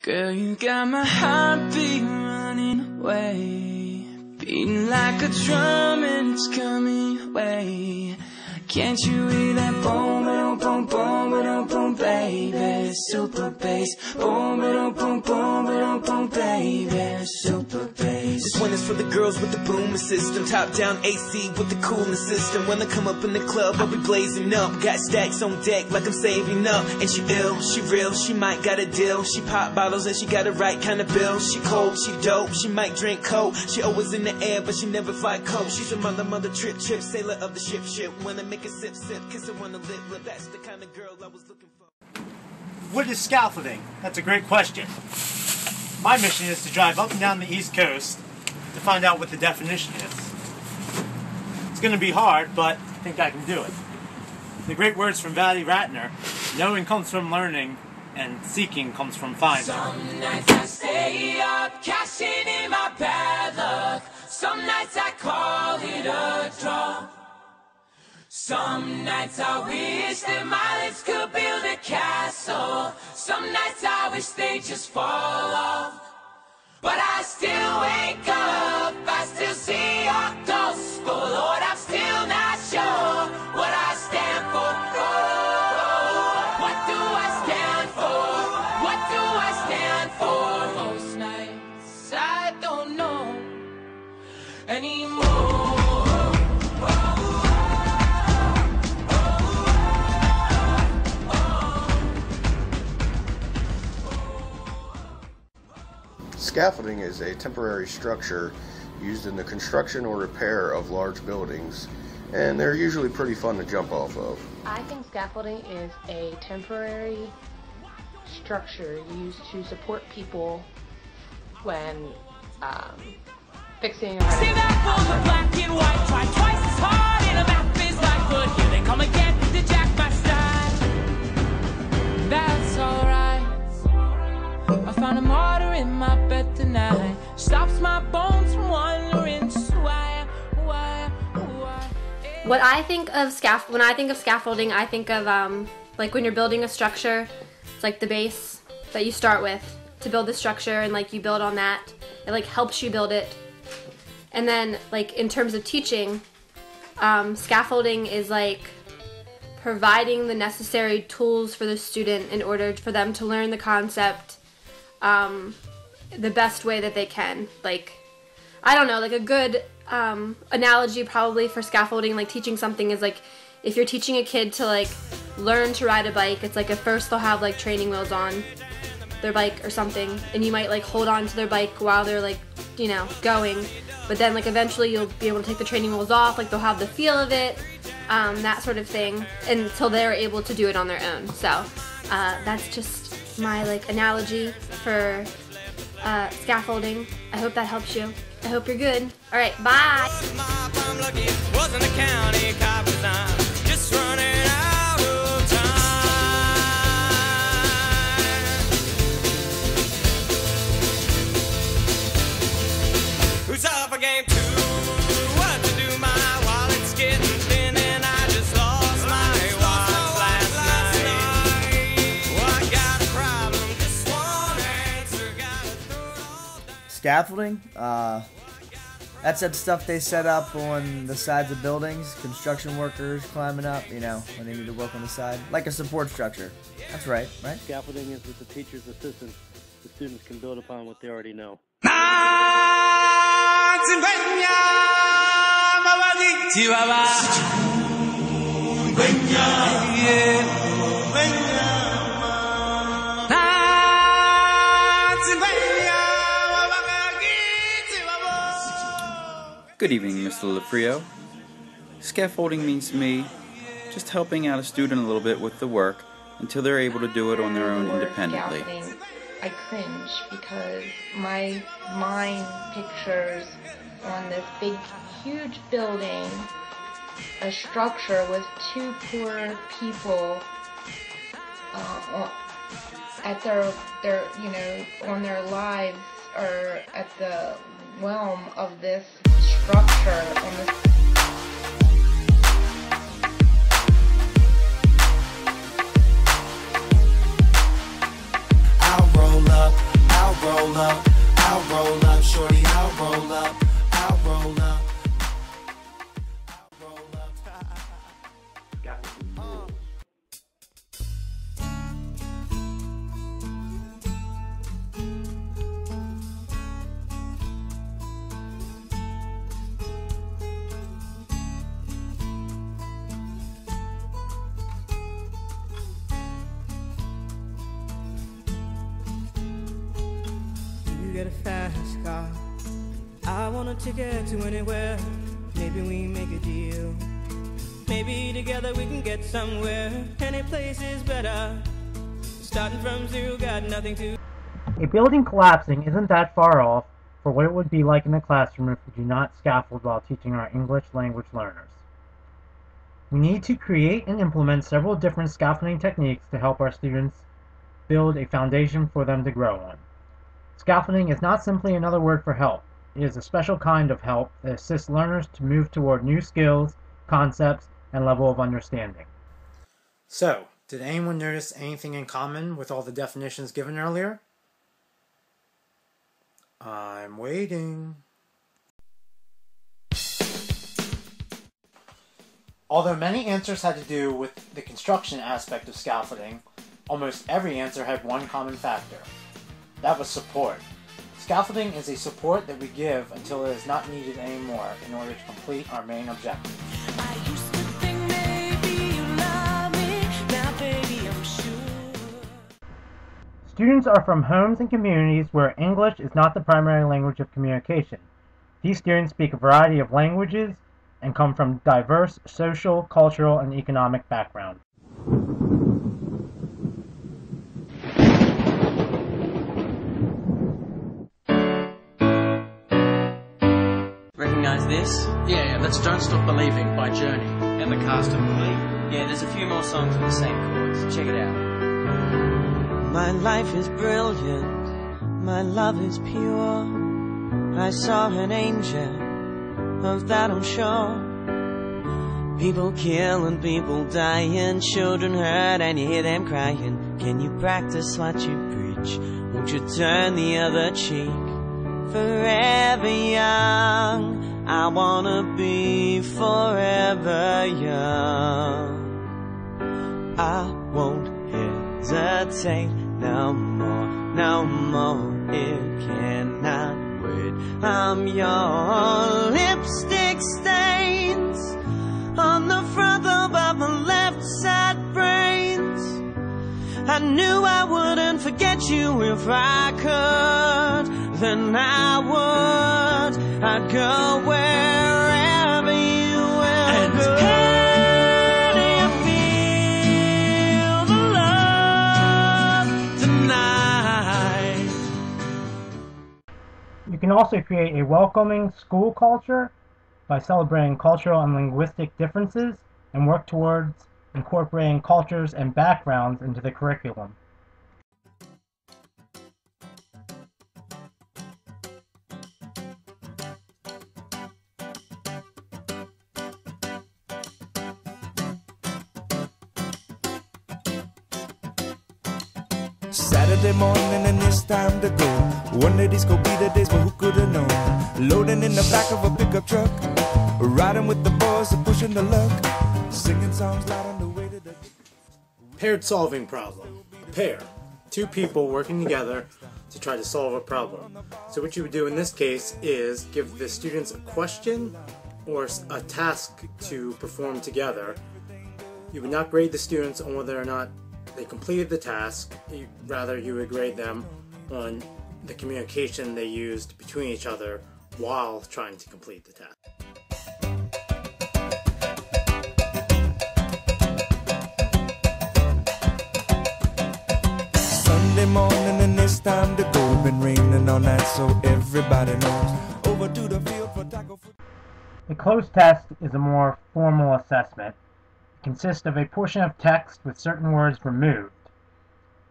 Girl, you got my heartbeat running away, beating like a drum and it's coming your way. Can't you hear that boom, boom, boom, boom, boom, boom, baby? Super bass, boom, boom, boom, boom, boom, boom, baby. Super bass. This one is for the girls with the booming system, top down AC with the cooling system. When I come up in the club, I'll be blazing up. Got stacks on deck like I'm saving up. And she ill, she real, she might got a deal. She pop bottles and she got the right kind of bill. She cold, she dope, she might drink coke. She always in the air, but she never fight coke. She's a mother trip, sailor of the ship. When I make a sip, kiss her on the lip, that's the kind of girl I was looking for. What is scaffolding? That's a great question. My mission is to drive up and down the East Coast to find out what the definition is. It's going to be hard, but I think I can do it. The great words from Valley Ratner: knowing comes from learning, and seeking comes from finding. Some nights I stay up, cashing in my bad luck. Some nights I call it a draw. Some nights I wish that my lips could build a castle. Some nights I wish they just fall off. But I still wake up, I still see your gospel. Lord, I'm still not sure what I stand for. Oh, what do I stand for? What do I stand for? Most nights I don't know anymore. Scaffolding is a temporary structure used in the construction or repair of large buildings, and they're usually pretty fun to jump off of. I think scaffolding is a temporary structure used to support people when fixing a See that for the black and white, try twice as hard in a map is like, but here they come again to jack my stride. That's alright. I found a martyr in my bed tonight. Stops my bones from wandering. Why? What I think of when I think of scaffolding, I think of like when you're building a structure. It's like the base that you start with to build the structure, and like you build on that. It like helps you build it. And then like in terms of teaching, scaffolding is like providing the necessary tools for the student in order for them to learn the concept the best way that they can. Like, I don't know, like a good analogy probably for scaffolding, like teaching something, is like if you're teaching a kid to like learn to ride a bike, it's like at first they'll have like training wheels on their bike or something, and you might like hold on to their bike while they're like, you know, going, but then like eventually you'll be able to take the training wheels off, like they'll have the feel of it, that sort of thing, until they're able to do it on their own. So that's just my like analogy for scaffolding. I hope that helps you. I hope you're good. All right, bye. Who's up for game 2? What to do? My wallet's getting thin and I just lost my watch last night. Oh, I got a problem, just one answer, gotta throw it all down. Scaffolding, that's that stuff they set up on the sides of buildings, construction workers climbing up, you know, when they need to work on the side, like a support structure. That's right? Scaffolding is with the teacher's assistance. The students can build upon what they already know. Good evening, Mr. Lafrio. Scaffolding means to me just helping out a student a little bit with the work until they're able to do it on their own independently. Scaffolding, I cringe because my mind pictures on this big, huge building a structure with two poor people at their you know, on their lives, or at the realm of this structure on this. I'll roll up roll up, I'll roll up, shorty, I'll roll up, I'll roll up. Get a fast car. I want a ticket to anywhere. Maybe we make a deal. Maybe together we can get somewhere. Any place is better. Starting from zero, got nothing to. A building collapsing isn't that far off for what it would be like in the classroom if we do not scaffold while teaching our English language learners. We need to create and implement several different scaffolding techniques to help our students build a foundation for them to grow on. Scaffolding is not simply another word for help. It is a special kind of help that assists learners to move toward new skills, concepts, and level of understanding. So, did anyone notice anything in common with all the definitions given earlier? I'm waiting. Although many answers had to do with the construction aspect of scaffolding, almost every answer had one common factor. That was support. Scaffolding is a support that we give until it is not needed anymore in order to complete our main objective. I used to think maybe you love me, now baby I'm sure. Students are from homes and communities where English is not the primary language of communication. These students speak a variety of languages and come from diverse social, cultural, and economic backgrounds. Recognize this? Yeah, that's Don't Stop Believing by Journey. And the Cast of Glee? Yeah, there's a few more songs with the same chords. Check it out. My life is brilliant, my love is pure. I saw an angel, of that I'm sure. People kill and people dying, children hurt and you hear them crying. Can you practice what you preach? Won't you turn the other cheek? Forever young, I wanna be forever young. I won't hesitate no more, no more. It cannot wait. I'm your lipstick stains on the front of my left side brains. I knew I wouldn't forget you if I could. Then I would. I'd go wherever you will go. Can you feel the love tonight? You can also create a welcoming school culture by celebrating cultural and linguistic differences and work towards incorporating cultures and backgrounds into the curriculum. Saturday morning and it's time to go. One of these could be the days, but who could have known? Loading in the back of a pickup truck, riding with the boys and pushing the luck, singing songs loud on the way to the... Paired solving problem. A pair. Two people working together to try to solve a problem. So what you would do in this case is give the students a question or a task to perform together. You would not grade the students on whether or not they completed the task, rather you would grade them on the communication they used between each other while trying to complete the task. Sunday morning and it's time to go. Been raining all night so everybody knows. Over to the field for tackle foot. A closed test is a more formal assessment. It consists of a portion of text with certain words removed.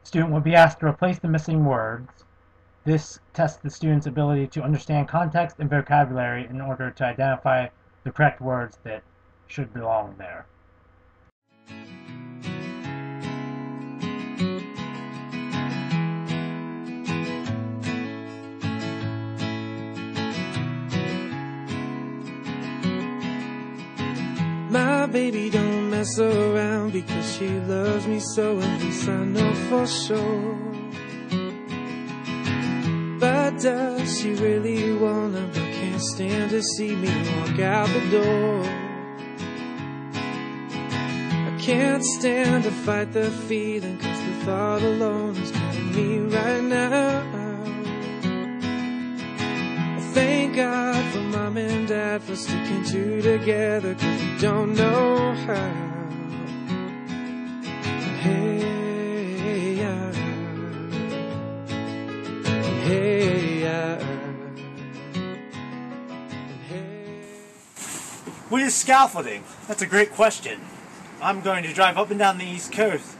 The student will be asked to replace the missing words. This tests the student's ability to understand context and vocabulary in order to identify the correct words that should belong there. baby don't mess around because she loves me so, at least I know for sure. But does she really wanna, but can't stand to see me walk out the door. I can't stand to fight the feeling, cause the thought alone is killing me right now. I thank God for Mom and Dad for sticking two together, cause we don't know how. Hey, yeah. Hey, yeah. What is scaffolding? That's a great question. I'm going to drive up and down the East Coast